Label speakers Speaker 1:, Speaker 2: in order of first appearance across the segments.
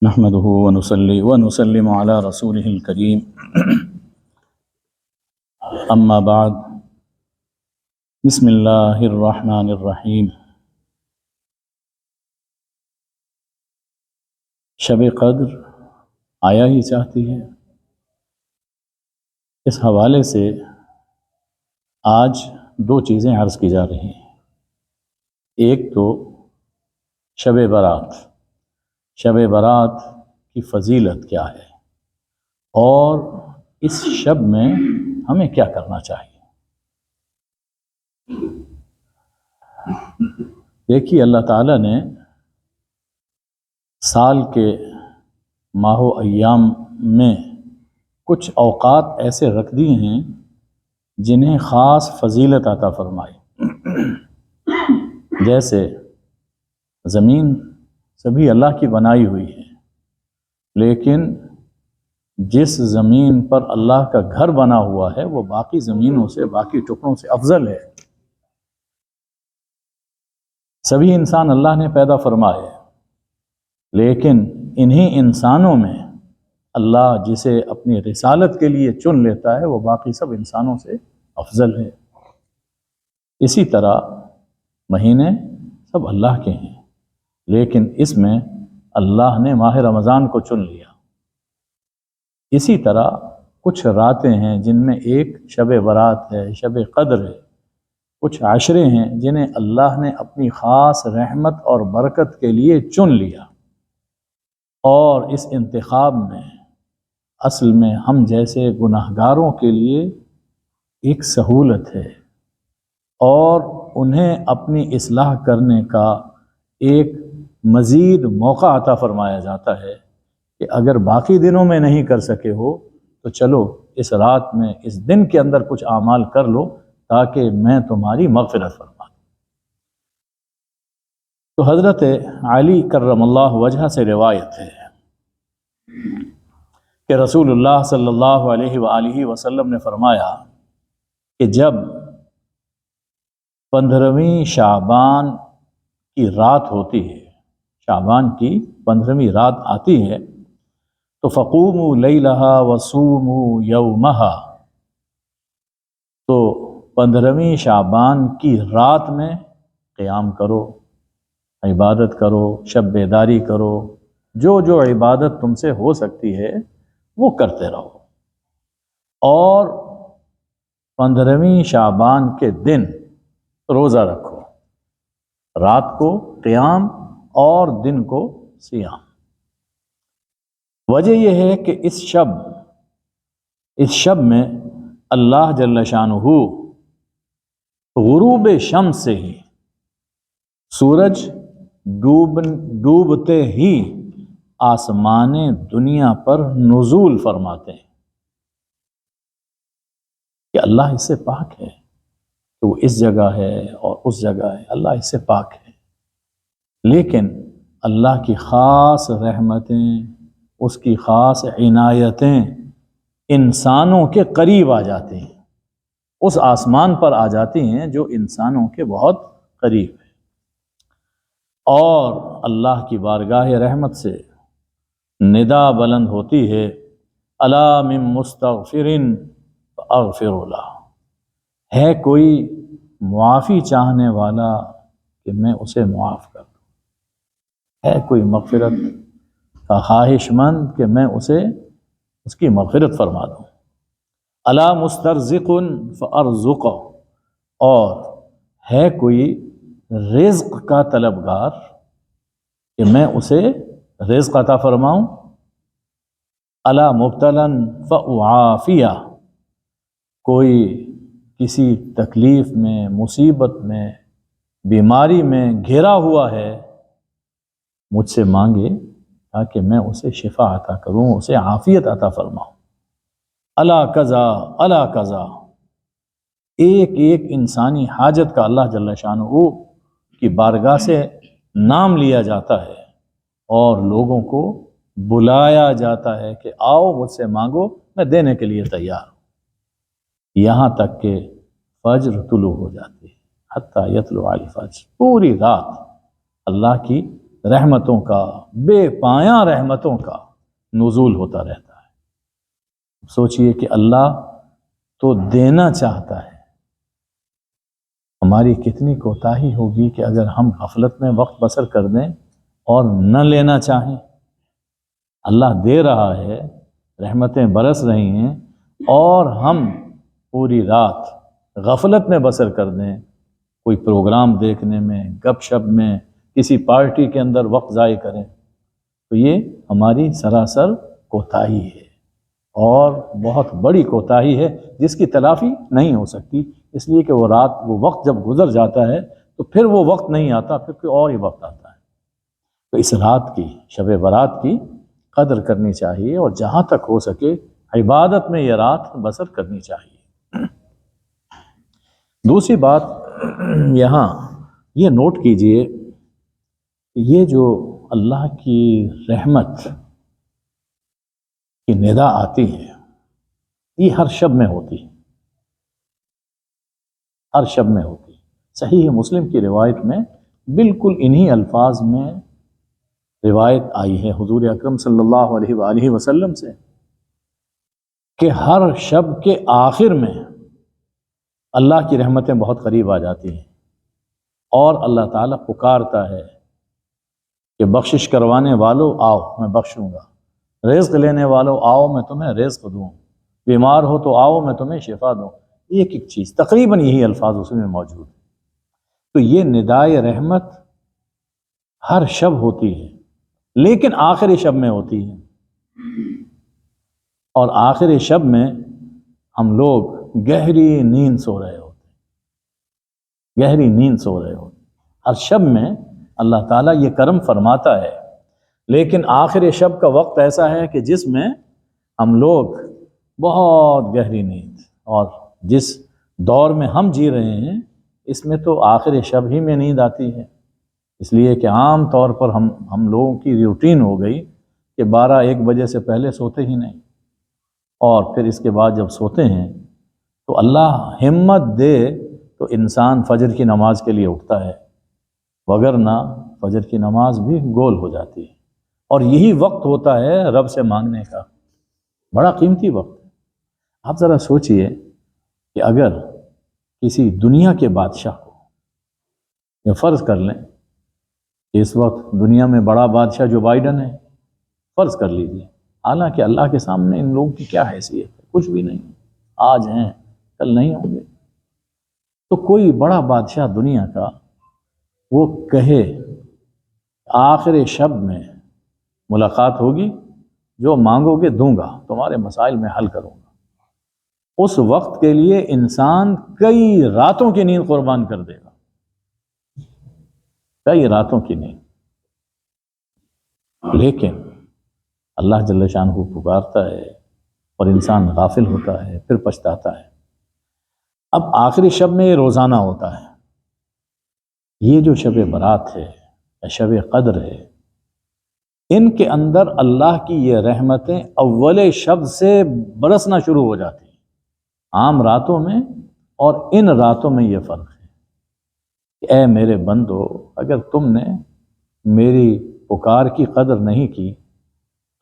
Speaker 1: نحمده ونصلي ونسلم على رسوله الكريم اما بعد بسم اللہ الرحمن الرحیم۔ شب قدر آیا ہی چاہتی ہے۔ اس حوالے سے آج دو چیزیں عرض کی جا رہی ہیں۔ ایک تو شب برات، شب برات کی فضیلت کیا ہے اور اس شب میں ہمیں کیا کرنا چاہیے۔ دیکھیے، اللہ تعالیٰ نے سال کے ماہ و ایام میں کچھ اوقات ایسے رکھ دیے ہیں جنہیں خاص فضیلت عطا فرمائی۔ جیسے زمین سبھی اللہ کی بنائی ہوئی ہے، لیکن جس زمین پر اللہ کا گھر بنا ہوا ہے وہ باقی زمینوں سے، باقی ٹکڑوں سے افضل ہے۔ سبھی انسان اللہ نے پیدا فرمائے، لیکن انہی انسانوں میں اللہ جسے اپنی رسالت کے لیے چن لیتا ہے وہ باقی سب انسانوں سے افضل ہے۔ اسی طرح مہینے سب اللہ کے ہیں، لیکن اس میں اللہ نے ماہ رمضان کو چن لیا۔ اسی طرح کچھ راتیں ہیں جن میں ایک شب برات ہے، شب قدر ہے۔ کچھ عشرے ہیں جنہیں اللہ نے اپنی خاص رحمت اور برکت کے لیے چن لیا، اور اس انتخاب میں اصل میں ہم جیسے گناہگاروں کے لیے ایک سہولت ہے، اور انہیں اپنی اصلاح کرنے کا ایک مزید موقع عطا فرمایا جاتا ہے کہ اگر باقی دنوں میں نہیں کر سکے ہو تو چلو اس رات میں، اس دن کے اندر کچھ اعمال کر لو تاکہ میں تمہاری مغفرت فرما دوں۔ تو حضرت علی کرم اللہ وجہ سے روایت ہے کہ رسول اللہ صلی اللہ علیہ وآلہ وسلم نے فرمایا کہ جب 15ویں شعبان کی رات ہوتی ہے، شعبان کی 15ویں رات آتی ہے، تو فقوموا لیلہا وصوموا یومہا، تو 15ویں شعبان کی رات میں قیام کرو، عبادت کرو، شب بیداری کرو، جو جو عبادت تم سے ہو سکتی ہے وہ کرتے رہو، اور 15ویں شعبان کے دن روزہ رکھو، رات کو قیام اور دن کو صیام۔ وجہ یہ ہے کہ اس شب میں اللہ جل شانہ غروب شمس سے ہی، سورج ڈوبتے ہی آسمان دنیا پر نزول فرماتے ہیں کہ اللہ اس سے پاک ہے کہ وہ اس جگہ ہے اور اس جگہ ہے، اللہ اس سے پاک ہے، لیکن اللہ کی خاص رحمتیں، اس کی خاص عنایتیں انسانوں کے قریب آ جاتی ہیں، اس آسمان پر آ جاتی ہیں جو انسانوں کے بہت قریب ہے، اور اللہ کی بارگاہ رحمت سے ندا بلند ہوتی ہے، الا من مستغفر فاغفر لہ، ہے کوئی معافی چاہنے والا کہ میں اسے معاف کر دوں، ہے کوئی مغفرت کا خواہش مند کہ میں اسے اس کی مغفرت فرما دوں، الا مسترزق فارزقہ، اور ہے کوئی رزق کا طلبگار کہ میں اسے رزق عطا فرماؤں، الا مبتلا فاعافیہ، کوئی کسی تکلیف میں، مصیبت میں، بیماری میں گھرا ہوا ہے، مجھ سے مانگے تاکہ میں اسے شفا عطا کروں، اسے عافیت عطا فرماؤں، الا قضا الا قضا، ایک ایک انسانی حاجت کا اللہ جل شانہ کی بارگاہ سے نام لیا جاتا ہے اور لوگوں کو بلایا جاتا ہے کہ آؤ مجھ سے مانگو، میں دینے کے لیے تیار ہوں، یہاں تک کہ فجر طلوع ہو جاتی ہے، حتیٰ یطلع الفجر، پوری رات اللہ کی رحمتوں کا، بے پایاں رحمتوں کا نزول ہوتا رہتا ہے۔ سوچئے کہ اللہ تو دینا چاہتا ہے، ہماری کتنی کوتاہی ہوگی کہ اگر ہم غفلت میں وقت بسر کر دیں اور نہ لینا چاہیں۔ اللہ دے رہا ہے، رحمتیں برس رہی ہیں، اور ہم پوری رات غفلت میں بسر کر دیں، کوئی پروگرام دیکھنے میں، گپ شپ میں، کسی پارٹی کے اندر وقت ضائع کریں، تو یہ ہماری سراسر کوتاہی ہے، اور بہت بڑی کوتاہی ہے جس کی تلافی نہیں ہو سکتی، اس لیے کہ وہ رات، وہ وقت جب گزر جاتا ہے تو پھر وہ وقت نہیں آتا، پھر کوئی اور ہی وقت آتا ہے۔ تو اس رات کی، شب برات کی قدر کرنی چاہیے، اور جہاں تک ہو سکے عبادت میں یہ رات بسر کرنی چاہیے۔ دوسری بات یہاں یہ نوٹ کیجئے، یہ جو اللہ کی رحمت کی ندا آتی ہے، یہ ہر شب میں ہوتی ہے، ہر شب میں ہوتی ہے۔ صحیح مسلم کی روایت میں بالکل انہی الفاظ میں روایت آئی ہے حضور اکرم صلی اللہ علیہ وآلہ وسلم سے کہ ہر شب کے آخر میں اللہ کی رحمتیں بہت قریب آ جاتی ہیں، اور اللہ تعالیٰ پکارتا ہے کہ بخشش کروانے والوں آؤ میں بخشوں گا، رزق لینے والوں آؤ میں تمہیں رزق دوں، بیمار ہو تو آؤ میں تمہیں شفا دوں۔ ایک ایک چیز، تقریباً یہی الفاظ اس میں موجود ہیں۔ تو یہ ندائے رحمت ہر شب ہوتی ہے، لیکن آخری شب میں ہوتی ہے، اور آخری شب میں ہم لوگ گہری نیند سو رہے ہوتے ہیں، گہری نیند سو رہے ہوتے ہیں۔ ہر شب میں اللہ تعالیٰ یہ کرم فرماتا ہے، لیکن آخری شب کا وقت ایسا ہے کہ جس میں ہم لوگ بہت گہری نیند، اور جس دور میں ہم جی رہے ہیں اس میں تو آخری شب ہی میں نیند آتی ہے، اس لیے کہ عام طور پر ہم لوگوں کی روٹین ہو گئی کہ 12-1 بجے سے پہلے سوتے ہی نہیں، اور پھر اس کے بعد جب سوتے ہیں تو اللہ ہمت دے تو انسان فجر کی نماز کے لیے اٹھتا ہے، وگرنہ فجر کی نماز بھی گول ہو جاتی ہے، اور یہی وقت ہوتا ہے رب سے مانگنے کا، بڑا قیمتی وقت ہے۔ آپ ذرا سوچئے کہ اگر کسی دنیا کے بادشاہ کو، یا فرض کر لیں کہ اس وقت دنیا میں بڑا بادشاہ جو بائیڈن ہے، فرض کر لیجئے، حالانکہ اللہ کے سامنے ان لوگوں کی کیا حیثیت ہے، کچھ بھی نہیں، آج ہیں کل نہیں ہوں گے، تو کوئی بڑا بادشاہ دنیا کا وہ کہے آخر شب میں ملاقات ہوگی، جو مانگو گے دوں گا، تمہارے مسائل میں حل کروں گا، اس وقت کے لیے انسان کئی راتوں کی نیند قربان کر دے گا، کئی راتوں کی نیند۔ لیکن اللہ جل شانہ پکارتا ہے اور انسان غافل ہوتا ہے، پھر پچھتاتا ہے۔ اب آخری شب میں یہ روزانہ ہوتا ہے، یہ جو شب برات ہے یا شب قدر ہے، ان کے اندر اللہ کی یہ رحمتیں اول شب سے برسنا شروع ہو جاتی ہیں، عام راتوں میں اور ان راتوں میں یہ فرق ہے کہ اے میرے بندو، اگر تم نے میری پکار کی قدر نہیں کی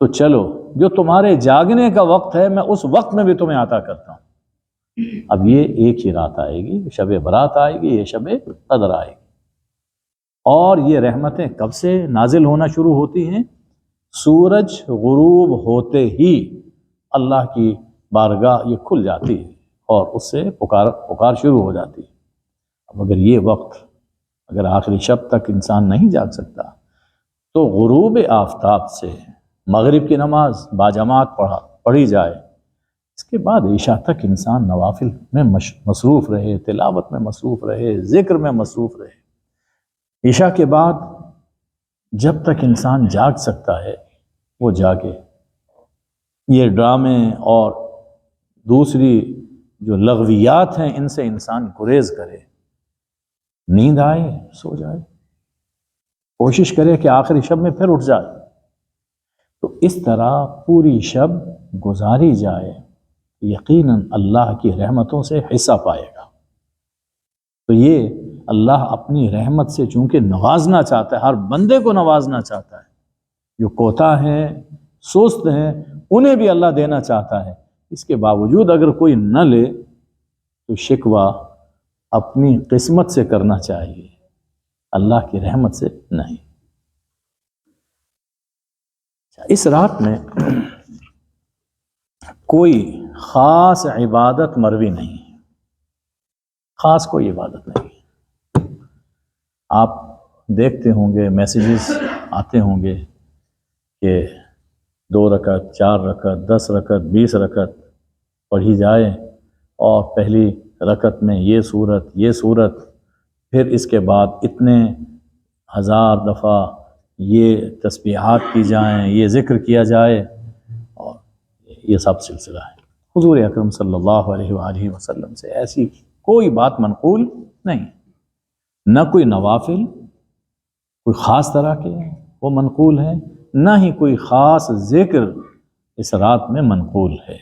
Speaker 1: تو چلو جو تمہارے جاگنے کا وقت ہے میں اس وقت میں بھی تمہیں عطا کرتا ہوں۔ اب یہ ایک ہی رات آئے گی، شب برات آئے گی، یہ شب قدر آئے گی، اور یہ رحمتیں کب سے نازل ہونا شروع ہوتی ہیں؟ سورج غروب ہوتے ہی اللہ کی بارگاہ یہ کھل جاتی ہے اور اس سے پکار شروع ہو جاتی ہے۔ اب اگر یہ وقت، اگر آخری شب تک انسان نہیں جاگ سکتا تو غروب آفتاب سے مغرب کی نماز باجماعت پڑھی جائے، اس کے بعد عشاء تک انسان نوافل میں مصروف رہے، تلاوت میں مصروف رہے، ذکر میں مصروف رہے، عشاء کے بعد جب تک انسان جاگ سکتا ہے وہ جاگے۔ یہ ڈرامے اور دوسری جو لغویات ہیں ان سے انسان گریز کرے، نیند آئے سو جائے، کوشش کرے کہ آخری شب میں پھر اٹھ جائے، تو اس طرح پوری شب گزاری جائے، یقیناً اللہ کی رحمتوں سے حصہ پائے گا۔ تو یہ اللہ اپنی رحمت سے چونکہ نوازنا چاہتا ہے، ہر بندے کو نوازنا چاہتا ہے، جو کوتاہ ہیں، سست ہیں، انہیں بھی اللہ دینا چاہتا ہے۔ اس کے باوجود اگر کوئی نہ لے تو شکوہ اپنی قسمت سے کرنا چاہیے، اللہ کی رحمت سے نہیں۔ اس رات میں کوئی خاص عبادت مروی نہیں، خاص کوئی عبادت نہیں۔ آپ دیکھتے ہوں گے، میسیجز آتے ہوں گے کہ 2 رکعت، 4 رکعت، 10 رکعت، 20 رکعت پڑھی جائے، اور پہلی رکعت میں یہ صورت، پھر اس کے بعد اتنے 1000 دفعہ یہ تسبیحات کی جائیں، یہ ذکر کیا جائے، اور یہ سب سلسلہ ہے۔ حضور اکرم صلی اللہ علیہ وآلہ وسلم سے ایسی کوئی بات منقول نہیں، نہ کوئی نوافل کوئی خاص طرح کے وہ منقول ہیں، نہ ہی کوئی خاص ذکر اس رات میں منقول ہے۔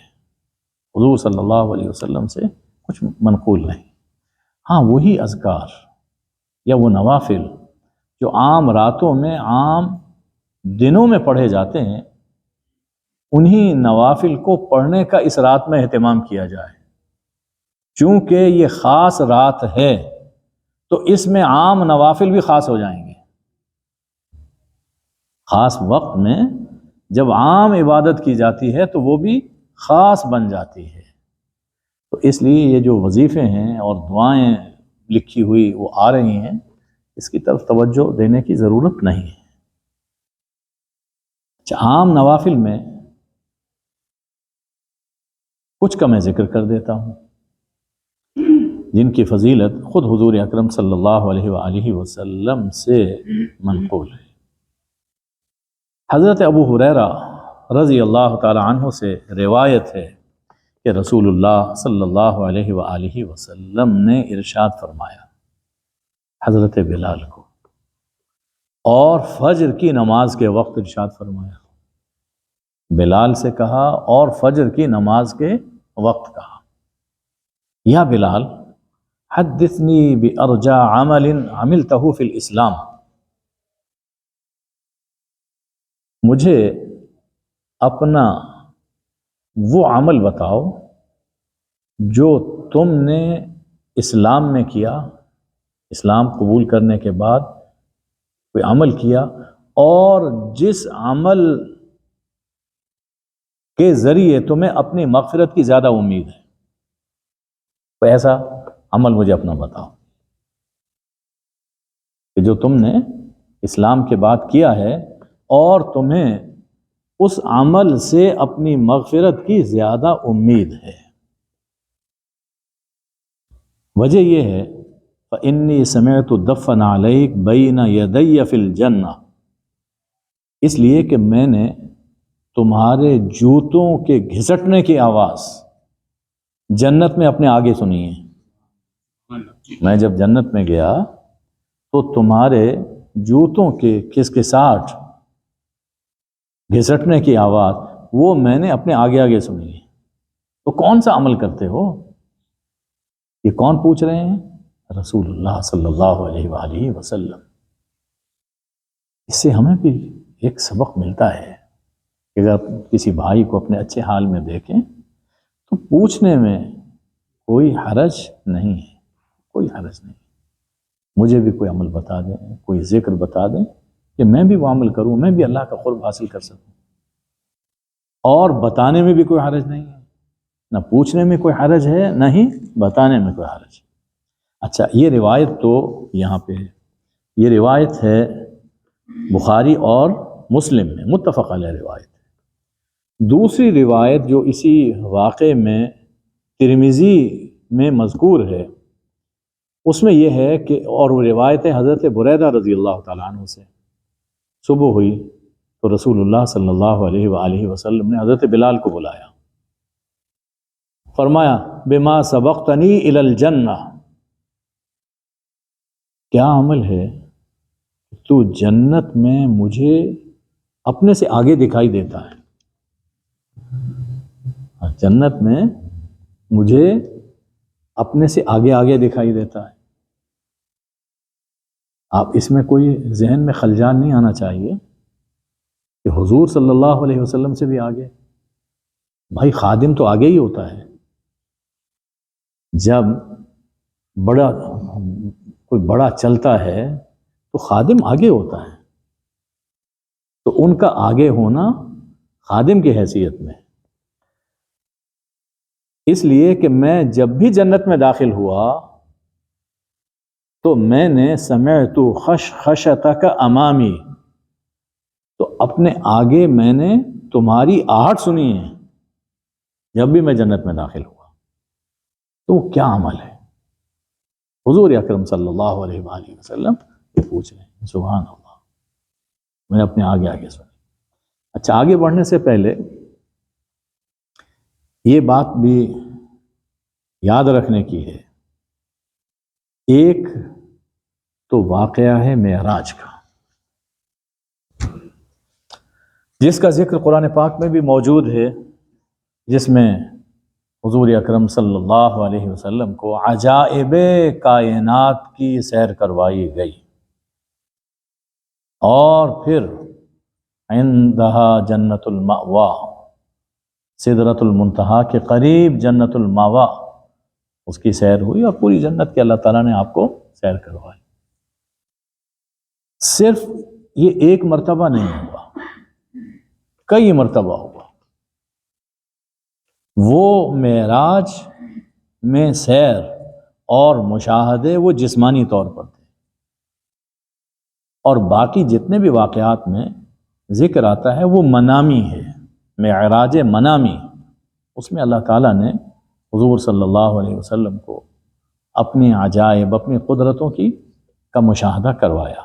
Speaker 1: حضور صلی اللہ علیہ وسلم سے کچھ منقول نہیں۔ ہاں، وہی اذکار یا وہ نوافل جو عام راتوں میں، عام دنوں میں پڑھے جاتے ہیں، انہی نوافل کو پڑھنے کا اس رات میں اہتمام کیا جائے۔ چونکہ یہ خاص رات ہے تو اس میں عام نوافل بھی خاص ہو جائیں گے۔ خاص وقت میں جب عام عبادت کی جاتی ہے تو وہ بھی خاص بن جاتی ہے۔ تو اس لیے یہ جو وظیفے ہیں اور دعائیں لکھی ہوئی وہ آ رہی ہیں، اس کی طرف توجہ دینے کی ضرورت نہیں ہے۔ عام نوافل میں کچھ کا میں ذکر کر دیتا ہوں جن کی فضیلت خود حضور اکرم صلی اللہ علیہ وآلہ وسلم سے منقول ہے۔ حضرت ابو ہریرہ رضی اللہ تعالی عنہ سے روایت ہے کہ رسول اللہ صلی اللہ علیہ وآلہ وسلم نے ارشاد فرمایا حضرت بلال کو، اور فجر کی نماز کے وقت ارشاد فرمایا، بلال سے کہا اور فجر کی نماز کے وقت کہا، یا بلال حدثنی بأرجى عمل عملته فی الاسلام، مجھے اپنا وہ عمل بتاؤ جو تم نے اسلام میں کیا، اسلام قبول کرنے کے بعد کوئی عمل کیا، اور جس عمل کے ذریعے تمہیں اپنی مغفرت کی زیادہ امید ہے، کوئی ایسا عمل مجھے اپنا بتاؤ کہ جو تم نے اسلام کے بعد کیا ہے اور تمہیں اس عمل سے اپنی مغفرت کی زیادہ امید ہے۔ وجہ یہ ہے فإنی سمعت دفن علیک بین یدی فی الجنہ، اس لیے کہ میں نے تمہارے جوتوں کے گھسٹنے کی آواز جنت میں اپنے آگے سنی ہے۔ میں جب جنت میں گیا تو تمہارے جوتوں کے کھسکساہٹ، گھسٹنے کی آواز وہ میں نے اپنے آگے آگے سنی ہے۔ تو کون سا عمل کرتے ہو؟ یہ کون پوچھ رہے ہیں؟ رسول اللہ صلی اللہ علیہ وآلہ وسلم۔ اس سے ہمیں بھی ایک سبق ملتا ہے کہ اگر کسی بھائی کو اپنے اچھے حال میں دیکھیں تو پوچھنے میں کوئی حرج نہیں ہے، کوئی حرج نہیں۔ مجھے بھی کوئی عمل بتا دیں، کوئی ذکر بتا دیں کہ میں بھی وہ عمل کروں، میں بھی اللہ کا قرب حاصل کر سکوں۔ اور بتانے میں بھی کوئی حرج نہیں ہے، نہ پوچھنے میں کوئی حرج ہے، نہ ہی بتانے میں کوئی حرج ہے۔ اچھا، یہ روایت تو یہاں پہ ہے، یہ روایت ہے بخاری اور مسلم میں، متفق علیہ روایت ہے۔ دوسری روایت جو اسی واقعے میں ترمذی میں مذکور ہے، اس میں یہ ہے کہ، اور وہ روایت ہے حضرت بریدہ رضی اللہ تعالیٰ عنہ سے، صبح ہوئی تو رسول اللہ صلی اللہ علیہ وآلہ وسلم نے حضرت بلال کو بلایا، فرمایا بما سبقتنی الی الجنہ، کیا عمل ہے تو جنت میں مجھے اپنے سے آگے دکھائی دیتا ہے، جنت میں مجھے اپنے سے آگے آگے دکھائی دیتا ہے۔ آپ اس میں کوئی ذہن میں خلجان نہیں آنا چاہیے کہ حضور صلی اللہ علیہ وسلم سے بھی آگے. بھائی خادم تو آگے ہی ہوتا ہے. جب بڑا کوئی بڑا چلتا ہے تو خادم آگے ہوتا ہے. تو ان کا آگے ہونا خادم کی حیثیت میں. اس لیے کہ میں جب بھی جنت میں داخل ہوا تو میں نے سمعت خشخشتک امامی، تو اپنے آگے میں نے تمہاری آہٹ سنی ہے جب بھی میں جنت میں داخل ہوا. تو وہ کیا عمل ہے؟ حضور اکرم صلی اللہ علیہ وآلہ وسلم یہ پوچھ رہے ہیں. سبحان اللہ، میں نے اپنے آگے آگے سنی. اچھا، آگے بڑھنے سے پہلے یہ بات بھی یاد رکھنے کی ہے. ایک تو واقعہ ہے معراج کا، جس کا ذکر قرآن پاک میں بھی موجود ہے، جس میں حضور اکرم صلی اللہ علیہ وسلم کو عجائب کائنات کی سیر کروائی گئی، اور پھر عندہا جنت المأوا، سدرۃ المنتہا کے قریب جنت المأوا، اس کی سیر ہوئی، اور پوری جنت کے اللہ تعالیٰ نے آپ کو سیر کروائی. صرف یہ ایک مرتبہ نہیں ہوا، کئی مرتبہ ہوا. وہ معراج میں سیر اور مشاہدے وہ جسمانی طور پر تھے، اور باقی جتنے بھی واقعات میں ذکر آتا ہے وہ منامی ہے، معراج منامی. اس میں اللہ تعالیٰ نے حضور صلی اللہ علیہ وسلم کو اپنی عجائب، اپنی قدرتوں کا مشاہدہ کروایا.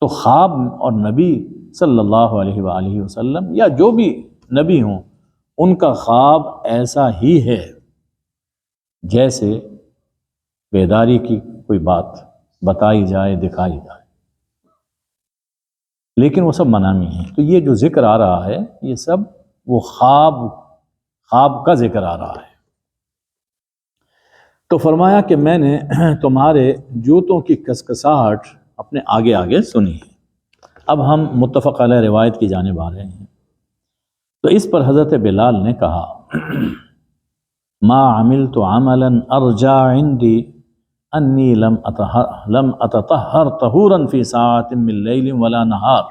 Speaker 1: تو خواب اور نبی صلی اللہ علیہ وآلہ وسلم یا جو بھی نبی ہوں، ان کا خواب ایسا ہی ہے جیسے بیداری کی کوئی بات بتائی جائے، دکھائی جائے، لیکن وہ سب منامی ہیں. تو یہ جو ذکر آ رہا ہے یہ سب وہ خواب کا ذکر آ رہا ہے. تو فرمایا کہ میں نے تمہارے جوتوں کی کسکساہٹ اپنے آگے آگے سنی ہے. اب ہم متفق علیہ روایت کی جانب آ رہے ہیں. تو اس پر حضرت بلال نے کہا ما عملت عملا ارجع عندي انی لم اتطہر طہورا فی ساعت من لیل ولا نہار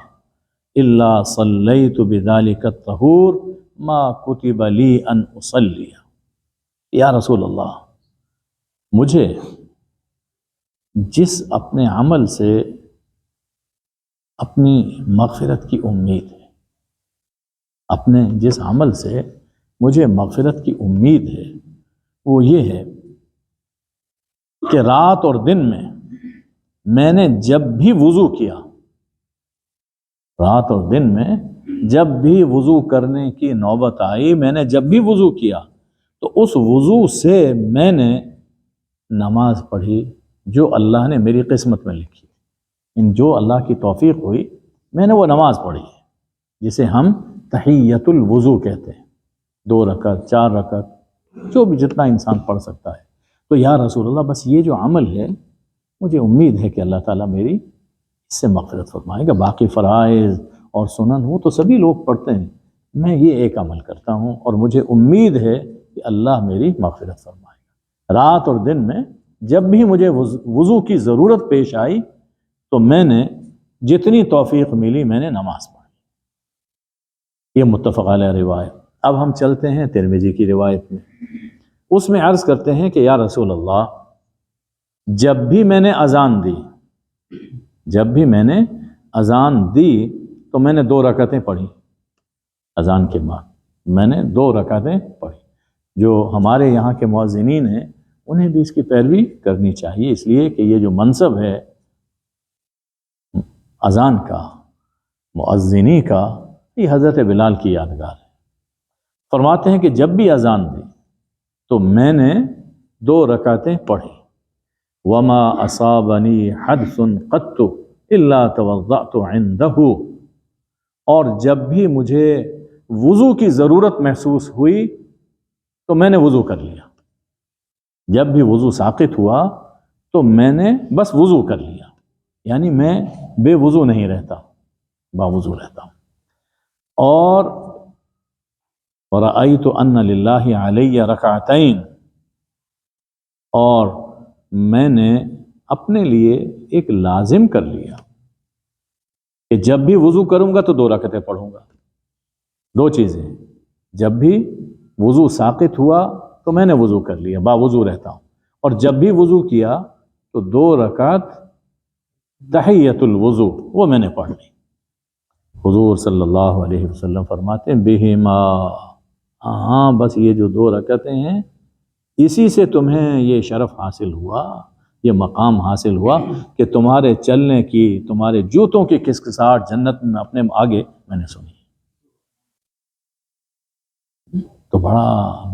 Speaker 1: الا صلیت بذلک الطہور ما کتب لی ان اصلی. یا رسول اللہ، مجھے جس اپنے عمل سے اپنی مغفرت کی امید ہے، اپنے جس عمل سے مجھے مغفرت کی امید ہے، وہ یہ ہے کہ رات اور دن میں نے جب بھی وضو کیا، رات اور دن میں جب بھی وضو کرنے کی نوبت آئی، میں نے جب بھی وضو کیا تو اس وضو سے میں نے نماز پڑھی جو اللہ نے میری قسمت میں لکھی. جو اللہ کی توفیق ہوئی میں نے وہ نماز پڑھی ہے، جسے ہم تحیۃ الوضو کہتے ہیں. 2 رکعت 4 رکعت جو بھی جتنا انسان پڑھ سکتا ہے. تو یا رسول اللہ، بس یہ جو عمل ہے مجھے امید ہے کہ اللہ تعالیٰ میری اس سے مغفرت فرمائے گا. باقی فرائض اور سنن وہ تو سبھی لوگ پڑھتے ہیں، میں یہ ایک عمل کرتا ہوں اور مجھے امید ہے کہ اللہ میری مغفرت فرمائے گا. رات اور دن میں جب بھی مجھے وضو کی ضرورت پیش آئی تو میں نے جتنی توفیق ملی میں نے نماز پڑھی. یہ متفق علیہ روایت. اب ہم چلتے ہیں ترمذی کی روایت میں. اس میں عرض کرتے ہیں کہ یا رسول اللہ، جب بھی میں نے اذان دی تو میں نے 2 رکعتیں پڑھی. اذان کے بعد میں نے 2 رکعتیں پڑھی. جو ہمارے یہاں کے مؤذنین ہیں انہیں بھی اس کی پیروی کرنی چاہیے، اس لیے کہ یہ جو منصب ہے اذان کا، مؤذنی کا، یہ حضرت بلال کی یادگار ہے. فرماتے ہیں کہ جب بھی اذان دی تو میں نے 2 رکعتیں پڑھی. وما اصابنی حدث قط الا توضأت عنده، اور جب بھی مجھے وضو کی ضرورت محسوس ہوئی تو میں نے وضو کر لیا. جب بھی وضو ساقط ہوا تو میں نے بس وضو کر لیا، یعنی میں بے وضو نہیں رہتا، باوضو رہتا ہوں۔ اور وَرَأَيْتُ أَنَّ لِلَّهِ عَلَيَّ رَكَعَتَيْن، اور میں نے اپنے لیے ایک لازم کر لیا کہ جب بھی وضو کروں گا تو 2 رکعتیں پڑھوں گا۔ 2 چیزیں، جب بھی وضو ساقط ہوا تو میں نے وضو کر لیا، باوضو رہتا ہوں، اور جب بھی وضو کیا تو 2 رکعت تحیۃ الوضو وہ میں نے پڑھ لی۔ حضور صلی اللہ علیہ وسلم فرماتے ہیں بہما، ہاں بس یہ جو 2 رکعتیں ہیں اسی سے تمہیں یہ شرف حاصل ہوا، یہ مقام حاصل ہوا کہ تمہارے چلنے کی، تمہارے جوتوں کی کسکساہٹ جنت میں اپنے آگے میں نے سنی۔ تو بڑا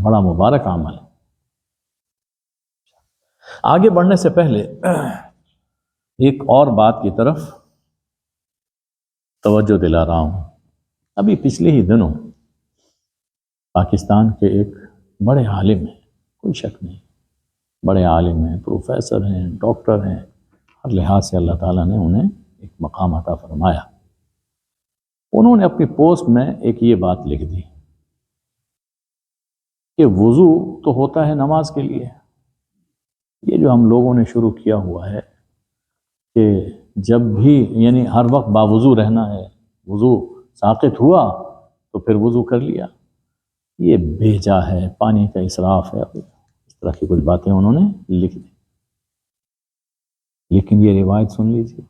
Speaker 1: بڑا مبارک عمل ہے۔ آگے بڑھنے سے پہلے ایک اور بات کی طرف توجہ دلا رہا ہوں۔ ابھی پچھلے ہی دنوں پاکستان کے ایک بڑے عالم ہیں، کوئی شک نہیں، بڑے عالم ہیں، پروفیسر ہیں، ڈاکٹر ہیں، ہر لحاظ سے اللہ تعالیٰ نے انہیں ایک مقام عطا فرمایا۔ انہوں نے اپنی پوسٹ میں ایک یہ بات لکھ دی کہ وضو تو ہوتا ہے نماز کے لیے، یہ جو ہم لوگوں نے شروع کیا ہوا ہے کہ جب بھی یعنی ہر وقت باوضو رہنا ہے، وضو ساقط ہوا تو پھر وضو کر لیا، یہ بھیجا ہے، پانی کا اسراف ہے، اس طرح کی کچھ باتیں انہوں نے لکھ دی۔ لیکن یہ روایت سن لیجیے،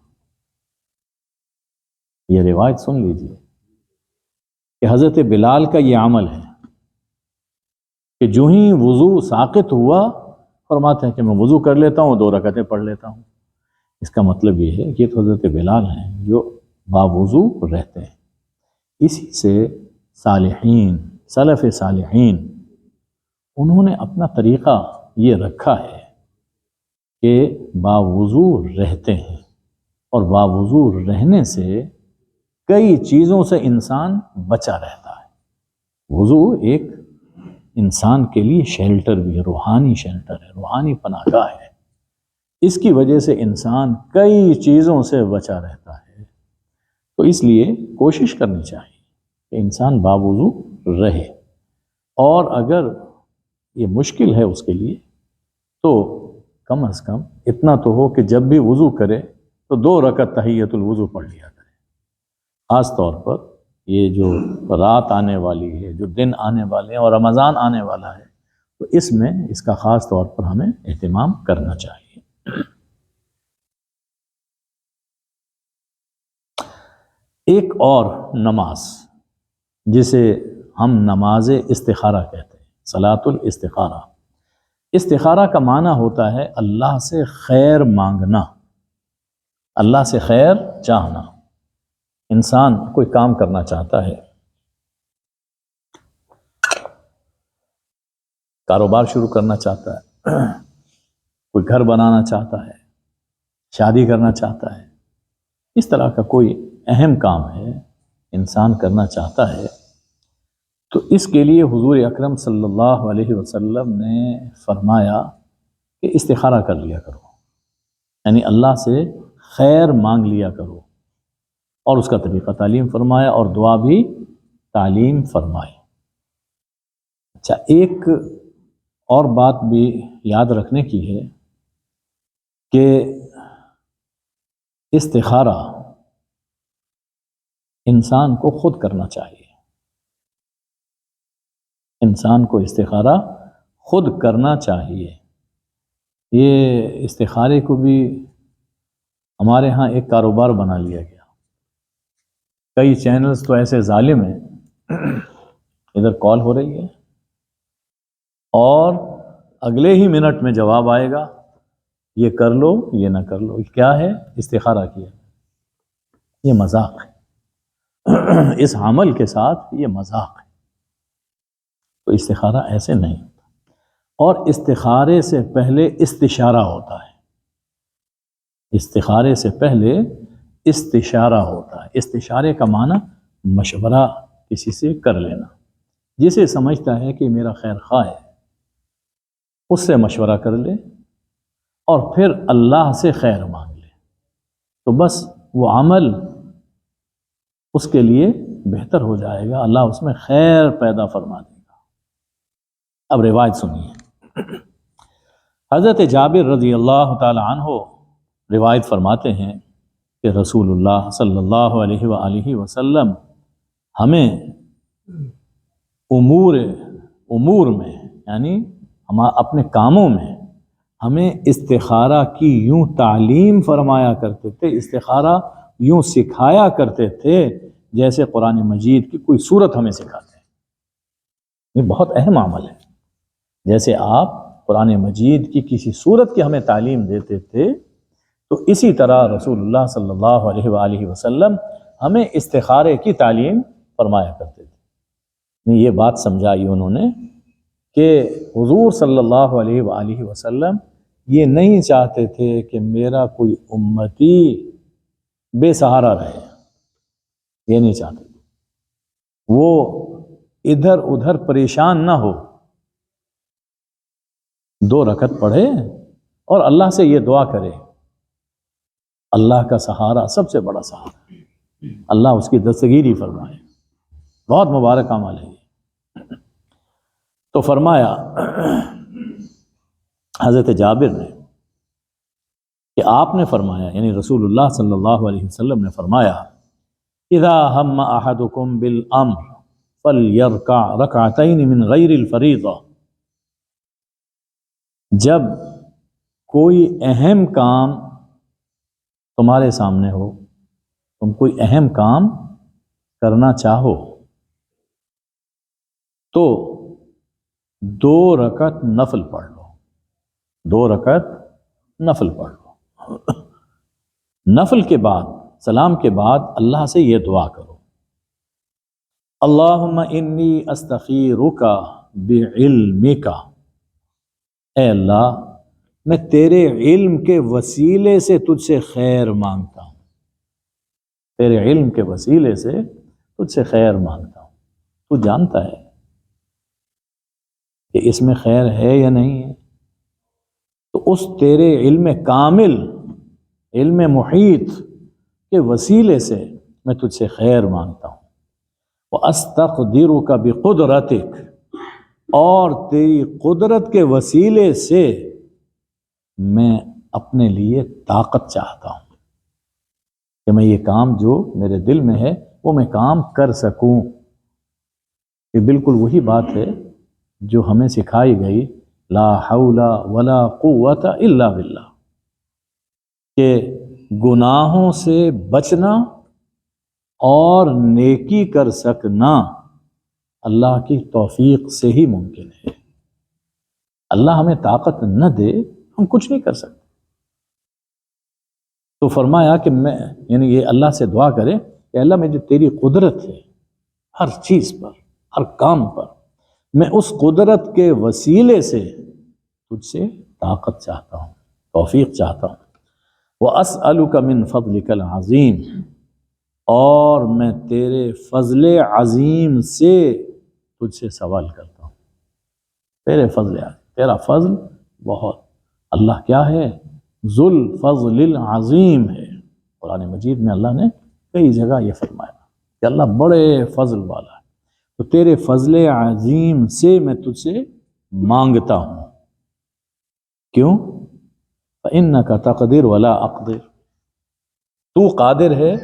Speaker 1: یہ روایت سن لیجیے کہ حضرت بلال کا یہ عمل ہے کہ جو ہی وضو ساقط ہوا فرماتے ہیں کہ میں وضو کر لیتا ہوں، 2 رکعتیں پڑھ لیتا ہوں۔ اس کا مطلب یہ ہے کہ یہ تو حضرت بلال ہیں جو باوضو رہتے ہیں۔ اسی سے صالحین، سلف صالحین، انہوں نے اپنا طریقہ یہ رکھا ہے کہ باوضو رہتے ہیں، اور باوضو رہنے سے کئی چیزوں سے انسان بچا رہتا ہے۔ وضو ایک انسان کے لیے شیلٹر بھی ہے، روحانی شیلٹر ہے، روحانی پناہ گاہ ہے۔ اس کی وجہ سے انسان کئی چیزوں سے بچا رہتا ہے۔ تو اس لیے کوشش کرنی چاہیے کہ انسان باوضو رہے، اور اگر یہ مشکل ہے اس کے لیے تو کم از کم اتنا تو ہو کہ جب بھی وضو کرے تو 2 رکعت تحیۃ الوضو پڑھ لیا کرے۔ خاص طور پر یہ جو رات آنے والی ہے، جو دن آنے والے ہیں، اور رمضان آنے والا ہے، تو اس میں اس کا خاص طور پر ہمیں اہتمام کرنا چاہیے۔ ایک اور نماز جسے ہم نماز استخارہ کہتے ہیں، صلاۃ الاستخارہ۔ استخارہ کا معنی ہوتا ہے اللہ سے خیر مانگنا، اللہ سے خیر چاہنا۔ انسان کوئی کام کرنا چاہتا ہے، کاروبار شروع کرنا چاہتا ہے، کوئی گھر بنانا چاہتا ہے، شادی کرنا چاہتا ہے، اس طرح کا کوئی اہم کام ہے انسان کرنا چاہتا ہے، تو اس کے لیے حضور اکرم صلی اللہ علیہ وسلم نے فرمایا کہ استخارہ کر لیا کرو، یعنی اللہ سے خیر مانگ لیا کرو، اور اس کا طریقہ تعلیم فرمایا اور دعا بھی تعلیم فرمائی۔ اچھا، ایک اور بات بھی یاد رکھنے کی ہے کہ استخارہ انسان کو خود کرنا چاہیے، انسان کو استخارہ خود کرنا چاہیے۔ یہ استخارے کو بھی ہمارے ہاں ایک کاروبار بنا لیا گیا۔ کئی چینلز تو ایسے ظالم ہیں، ادھر کال ہو رہی ہے اور اگلے ہی منٹ میں جواب آئے گا، یہ کر لو، یہ نہ کر لو۔ کیا ہے؟ استخارہ کیا۔ یہ مذاق ہے، اس عمل کے ساتھ یہ مذاق ہے۔ تو استخارہ ایسے نہیں ہوتا، اور استخارے سے پہلے استشارہ ہوتا ہے۔ استخارے سے پہلے استشارہ ہوتا ہے۔ استشارے کا معنی مشورہ کسی سے کر لینا، جسے سمجھتا ہے کہ میرا خیر خواہ ہے اس سے مشورہ کر لے، اور پھر اللہ سے خیر مانگ لے تو بس وہ عمل اس کے لیے بہتر ہو جائے گا، اللہ اس میں خیر پیدا فرما دے گا۔ اب روایت سنیے، حضرت جابر رضی اللہ تعالی عنہ روایت فرماتے ہیں کہ رسول اللہ صلی اللہ علیہ وآلہ وسلم ہمیں امور میں یعنی ہم اپنے کاموں میں ہمیں استخارہ کی یوں تعلیم فرمایا کرتے تھے، استخارہ یوں سکھایا کرتے تھے جیسے قرآن مجید کی کوئی سورت ہمیں سکھاتے ہیں۔ یہ بہت اہم عمل ہے، جیسے آپ قرآن مجید کی کسی سورت کی ہمیں تعلیم دیتے تھے تو اسی طرح رسول اللہ صلی اللہ علیہ وآلہ وسلم ہمیں استخارے کی تعلیم فرمایا کرتے تھے۔ یہ بات سمجھائی انہوں نے کہ حضور صلی اللہ علیہ وآلہ وسلم یہ نہیں چاہتے تھے کہ میرا کوئی امتی بے سہارا رہے، یہ نہیں چاہتے تھے، وہ ادھر ادھر پریشان نہ ہو، 2 رکعت پڑھے اور اللہ سے یہ دعا کرے، اللہ کا سہارا سب سے بڑا سہارا، اللہ اس کی دستگیری فرمائے، بہت مبارک عمل ہے یہ۔ تو فرمایا حضرت جابر نے کہ آپ نے فرمایا، یعنی رسول اللہ صلی اللہ علیہ وسلم نے فرمایا، اذا ہم احدکم بالامر فلیرکع رکعتین من غیر الفریضہ، جب کوئی اہم کام تمہارے سامنے ہو، تم کوئی اہم کام کرنا چاہو تو 2 رکعت نفل پڑھ لو، 2 رکعت نفل پڑھ لو، نفل کے بعد سلام کے بعد اللہ سے یہ دعا کرو، اللہم انی استخیرک بعلمک، اے اللہ میں تیرے علم کے وسیلے سے تجھ سے خیر مانگتا ہوں، تیرے علم کے وسیلے سے تجھ سے خیر مانگتا ہوں، تو جانتا ہے کہ اس میں خیر ہے یا نہیں ہے، تو اس تیرے علم کامل، علم محیط کے وسیلے سے میں تجھ سے خیر مانگتا ہوں، وَأَسْتَقْدِرُكَ بِقُدْرَتِكَ، اور تیری قدرت کے وسیلے سے میں اپنے لیے طاقت چاہتا ہوں کہ میں یہ کام جو میرے دل میں ہے وہ میں کام کر سکوں۔ یہ بالکل وہی بات ہے جو ہمیں سکھائی گئی، لا حول ولا قوت الا باللہ، کہ گناہوں سے بچنا اور نیکی کر سکنا اللہ کی توفیق سے ہی ممکن ہے۔ اللہ ہمیں طاقت نہ دے ہم کچھ نہیں کر سکتے۔ تو فرمایا کہ میں یعنی یہ اللہ سے دعا کرے کہ اللہ مجھے تیری قدرت ہے ہر چیز پر، ہر کام پر، میں اس قدرت کے وسیلے سے تجھ سے طاقت چاہتا ہوں، توفیق چاہتا ہوں، وَأَسْأَلُكَ مِن فَضْلِكَ الْعَظِيمِ، اور میں تیرے فضل عظیم سے تجھ سے سوال کرتا ہوں، تیرے فضل عظیم، تیرا فضل بہت، اللہ کیا ہے، ذو الفضل العظیم ہے۔ قرآن مجید میں اللہ نے کئی جگہ یہ فرمایا کہ اللہ بڑے فضل والا ہے، تو تیرے فضل عظیم سے میں تجھ سے مانگتا ہوں، کیوں؟ فَإِنَّكَ تَقْدِرُ وَلَا أَقْدِرُ، تو قادر ہے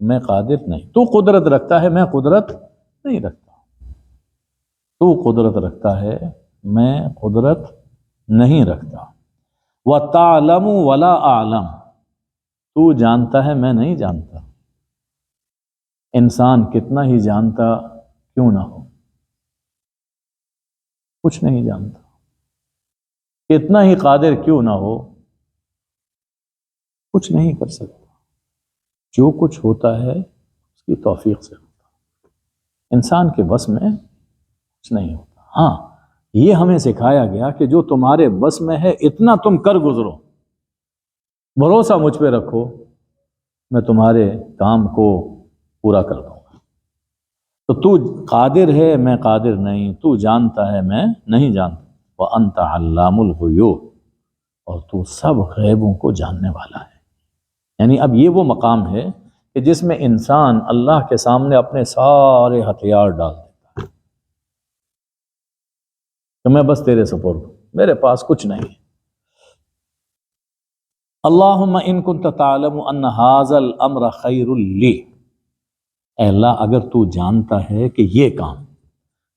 Speaker 1: میں قادر نہیں، تو قدرت رکھتا ہے میں قدرت نہیں رکھتا، تو قدرت رکھتا ہے میں قدرت نہیں رکھتا، وَتَعْلَمُ وَلَا أَعْلَمُ، تو جانتا ہے میں نہیں جانتا۔ انسان کتنا ہی جانتا کیوں نہ ہو، کچھ نہیں جانتا، کتنا ہی قادر کیوں نہ ہو، کچھ نہیں کر سکتا، جو کچھ ہوتا ہے اس کی توفیق سے ہوتا ہے، انسان کے بس میں کچھ نہیں ہوتا۔ ہاں یہ ہمیں سکھایا گیا کہ جو تمہارے بس میں ہے اتنا تم کر گزرو، بھروسہ مجھ پہ رکھو، میں تمہارے کام کو پورا کر دوں گا۔ تو تو قادر ہے میں قادر نہیں، تو جانتا ہے میں نہیں جانتا، وَأَنْتَ عَلَّامُ الْغُیُوبِ، اور تو سب غیبوں کو جاننے والا ہے۔ یعنی اب یہ وہ مقام ہے کہ جس میں انسان اللہ کے سامنے اپنے سارے ہتھیار ڈال دیتا ہے کہ میں بس تیرے سپرد ہوں، میرے پاس کچھ نہیں۔ اللہم ان کنت تعلم ان ھذا الامر خیر لی، اے اللہ اگر تو جانتا ہے کہ یہ کام،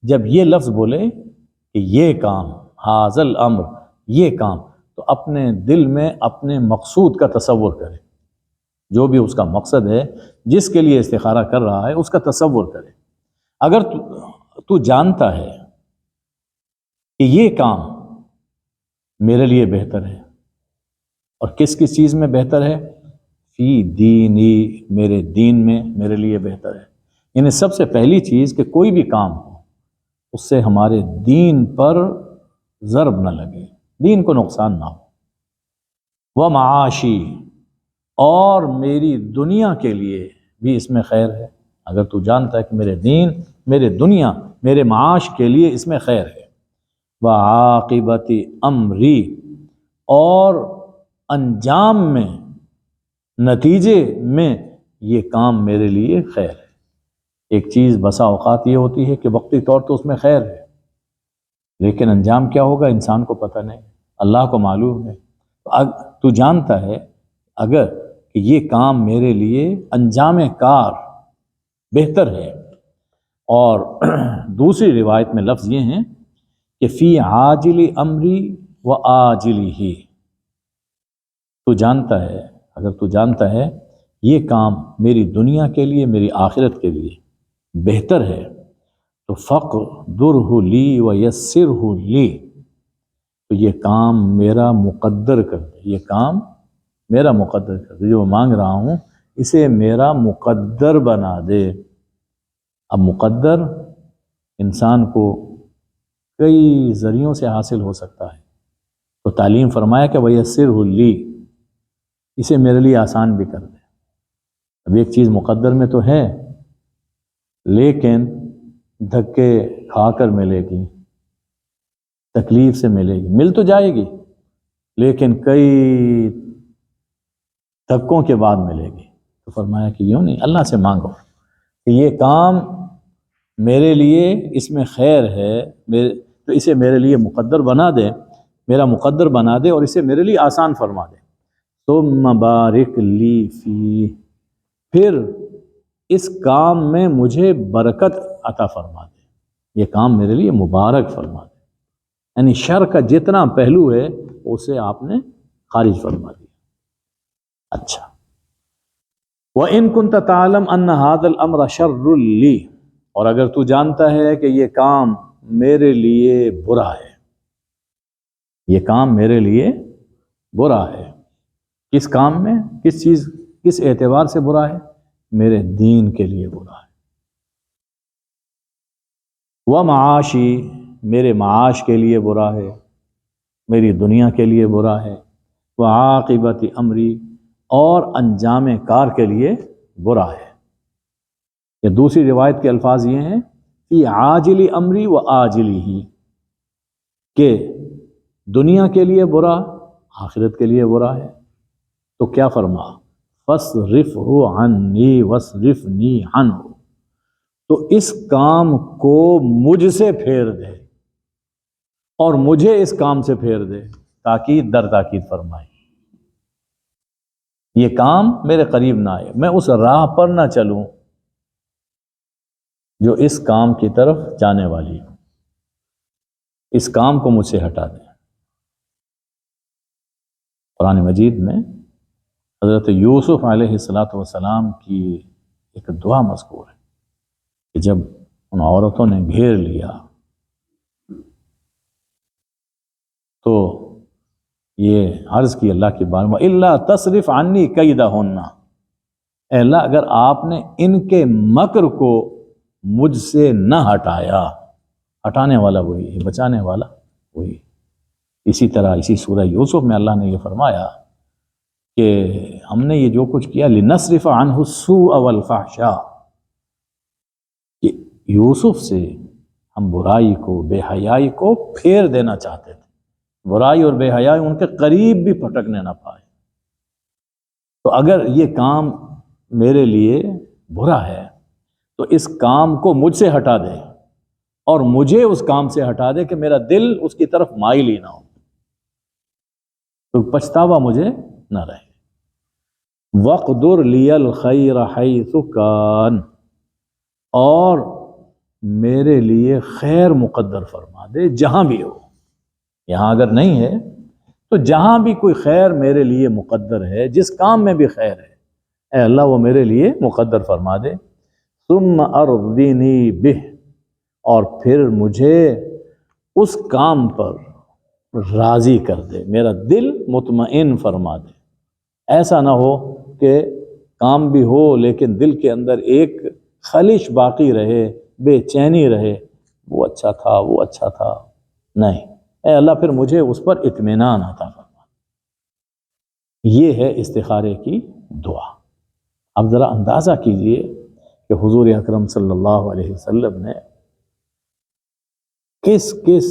Speaker 1: جب یہ لفظ بولے کہ یہ کام، ھذا الامر، یہ کام، تو اپنے دل میں اپنے مقصود کا تصور کرے، جو بھی اس کا مقصد ہے، جس کے لیے استخارہ کر رہا ہے، اس کا تصور کرے۔ اگر تو جانتا ہے کہ یہ کام میرے لیے بہتر ہے، اور کس کس چیز میں بہتر ہے؟ فی دینی، میرے دین میں میرے لیے بہتر ہے۔ یعنی سب سے پہلی چیز کہ کوئی بھی کام ہو اس سے ہمارے دین پر ضرب نہ لگے، دین کو نقصان نہ ہو۔ ومعاشی، اور میری دنیا کے لیے بھی اس میں خیر ہے۔ اگر تو جانتا ہے کہ میرے دین، میرے دنیا، میرے معاش کے لیے اس میں خیر ہے۔ وعاقبت امری، اور انجام میں، نتیجے میں یہ کام میرے لیے خیر ہے۔ ایک چیز بسا اوقات یہ ہوتی ہے کہ وقتی طور تو اس میں خیر ہے، لیکن انجام کیا ہوگا انسان کو پتہ نہیں، اللہ کو معلوم ہے۔ تو جانتا ہے اگر کہ یہ کام میرے لیے انجام کار بہتر ہے۔ اور دوسری روایت میں لفظ یہ ہیں کہ فی عاجل امری و آجلی ہی، تو جانتا ہے، اگر تو جانتا ہے یہ کام میری دنیا کے لیے، میری آخرت کے لیے بہتر ہے، تو فقدرہ لی و یسرہ لی، تو یہ کام میرا مقدر کر دے، یہ کام میرا مقدر کر دے، جو مانگ رہا ہوں اسے میرا مقدر بنا دے۔ اب مقدر انسان کو کئی ذریعوں سے حاصل ہو سکتا ہے، تو تعلیم فرمایا کہ وَيَسِّرْهُ لِي، اسے میرے لیے آسان بھی کر دے۔ اب ایک چیز مقدر میں تو ہے، لیکن دھکے کھا کر ملے گی، تکلیف سے ملے گی، مل تو جائے گی لیکن کئی دھکوں کے بعد ملے گی۔ تو فرمایا کہ یوں نہیں، اللہ سے مانگو کہ یہ کام میرے لیے اس میں خیر ہے، تو اسے میرے لیے مقدر بنا دے، میرا مقدر بنا دے، اور اسے میرے لیے آسان فرما دے۔ ثم بارک لی فی، پھر اس کام میں مجھے برکت عطا فرما دے، یہ کام میرے لیے مبارک فرما دے۔ یعنی شر کا جتنا پہلو ہے اسے آپ نے خارج فرما دیا۔ اچھا، وَإِن كُنْتَ تَعْلَمْ أَنَّ هَذَا الْأَمْرَ شَرٌّ لِّي، اور اگر تو جانتا ہے کہ یہ کام میرے لیے برا ہے، یہ کام میرے لیے برا ہے، کس کام میں، کس چیز، کس اعتبار سے برا ہے؟ میرے دین کے لیے برا ہے۔ وَمَعَاشِي، میرے معاش کے لیے برا ہے، میری دنیا کے لیے برا ہے۔ وعاقبت امری، اور انجام کار کے لیے برا ہے۔ یہ دوسری روایت کے الفاظ یہ ہیں کہ عاجل امری و آجلی ہی، کہ دنیا کے لیے برا، آخرت کے لیے برا ہے۔ تو کیا فرما؟ فَاصْرِفْهُ عَنِّي وَاصْرِفْنِي عَنْهُ، تو اس کام کو مجھ سے پھیر دے اور مجھے اس کام سے پھیر دے۔ تاکید در تاکید فرمائی، یہ کام میرے قریب نہ آئے، میں اس راہ پر نہ چلوں جو اس کام کی طرف جانے والی ہوں، اس کام کو مجھ سے ہٹا دیں۔ قرآن مجید میں حضرت یوسف علیہ السلام کی ایک دعا مذکور ہے کہ جب ان عورتوں نے گھیر لیا تو یہ عرض کی اللہ کی بار میں، الا تصرف عنی کیدہن، اے اللہ اگر آپ نے ان کے مکر کو مجھ سے نہ ہٹایا، ہٹانے والا وہی ہے، بچانے والا وہی۔ اسی طرح اسی سورہ یوسف میں اللہ نے یہ فرمایا کہ ہم نے یہ جو کچھ کیا، لنصرف عنہ السوء والفحشاء، کہ یوسف سے ہم برائی کو، بے حیائی کو پھیر دینا چاہتے تھے، برائی اور بے حیائی ان کے قریب بھی پھٹکنے نہ پائے۔ تو اگر یہ کام میرے لیے برا ہے تو اس کام کو مجھ سے ہٹا دے اور مجھے اس کام سے ہٹا دے کہ میرا دل اس کی طرف مائل ہی نہ ہو، تو پچھتاوا مجھے نہ رہے۔ وَاقْدُرْ لِيَ الْخَيْرَ حَيْثُ كَانَ، اور میرے لیے خیر مقدر فرما دے جہاں بھی ہو۔ یہاں اگر نہیں ہے تو جہاں بھی کوئی خیر میرے لیے مقدر ہے، جس کام میں بھی خیر ہے، اے اللہ وہ میرے لیے مقدر فرما دے۔ ثم ارضنی بہ، اور پھر مجھے اس کام پر راضی کر دے، میرا دل مطمئن فرما دے۔ ایسا نہ ہو کہ کام بھی ہو لیکن دل کے اندر ایک خلش باقی رہے، بے چینی رہے، وہ اچھا تھا، وہ اچھا تھا، نہیں، اے اللہ پھر مجھے اس پر اطمینان عطا فرما۔ یہ ہے استخارے کی دعا۔ اب ذرا اندازہ کیجئے کہ حضور اکرم صلی اللہ علیہ وسلم نے کس کس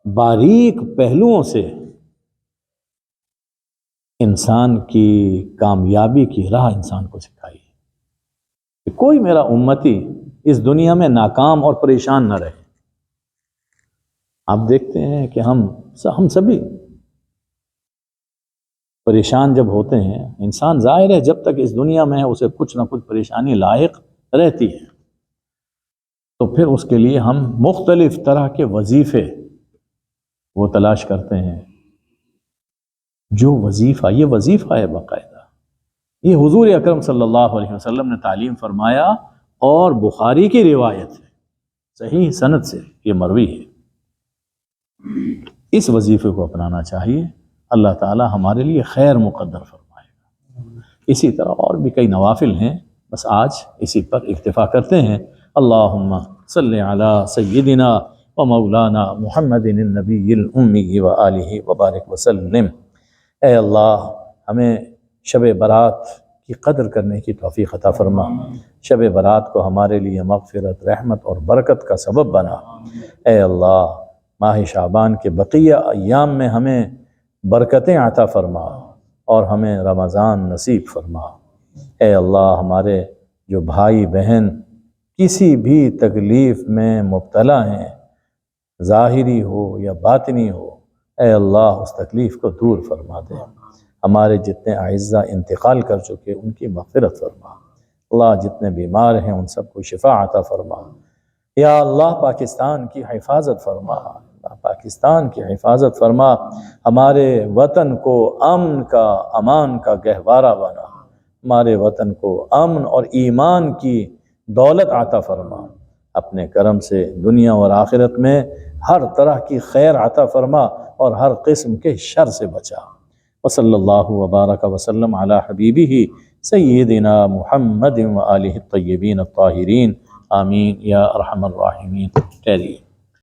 Speaker 1: باریک پہلوؤں سے انسان کی کامیابی کی راہ انسان کو سکھائی کہ کوئی میرا امتی اس دنیا میں ناکام اور پریشان نہ رہے۔ آپ دیکھتے ہیں کہ ہم سبھی پریشان جب ہوتے ہیں، انسان ظاہر ہے جب تک اس دنیا میں ہے اسے کچھ نہ کچھ پریشانی لاحق رہتی ہے، تو پھر اس کے لیے ہم مختلف طرح کے وظیفے وہ تلاش کرتے ہیں۔ جو وظیفہ، یہ وظیفہ ہے باقاعدہ، یہ حضور اکرم صلی اللہ علیہ وسلم نے تعلیم فرمایا اور بخاری کی روایت ہے، صحیح سند سے یہ مروی ہے۔ اس وظیفے کو اپنانا چاہیے، اللہ تعالی ہمارے لیے خیر مقدر فرمائے گا۔ اسی طرح اور بھی کئی نوافل ہیں، بس آج اسی پر اکتفا کرتے ہیں۔ اللہم صلی علی سیدنا و مولانا محمد النبی الامی و آلہ وبارک وسلم۔ اے اللہ ہمیں شب برات کی قدر کرنے کی توفیق عطا فرما، شب برات کو ہمارے لیے مغفرت، رحمت اور برکت کا سبب بنا۔ اے اللہ ماہ شعبان کے بقیہ ایام میں ہمیں برکتیں عطا فرما اور ہمیں رمضان نصیب فرما۔ اے اللہ ہمارے جو بھائی بہن کسی بھی تکلیف میں مبتلا ہیں، ظاہری ہو یا باطنی ہو، اے اللہ اس تکلیف کو دور فرما دے۔ ہمارے جتنے اعزہ انتقال کر چکے ان کی مغفرت فرما۔ اللہ جتنے بیمار ہیں ان سب کو شفا عطا فرما۔ یا اللہ پاکستان کی حفاظت فرما، اللہ پاکستان کی حفاظت فرما، ہمارے وطن کو امن کا، امان کا گہوارہ بنا، ہمارے وطن کو امن اور ایمان کی دولت عطا فرما۔ اپنے کرم سے دنیا اور آخرت میں ہر طرح کی خیر عطا فرما اور ہر قسم کے شر سے بچا۔ وصلی اللہ وبارک وسلم علی حبیبہ سیدنا محمد و آلہ الطیبین الطاہرین، آمین یا ارحم الراحمین۔ ٹھہریے۔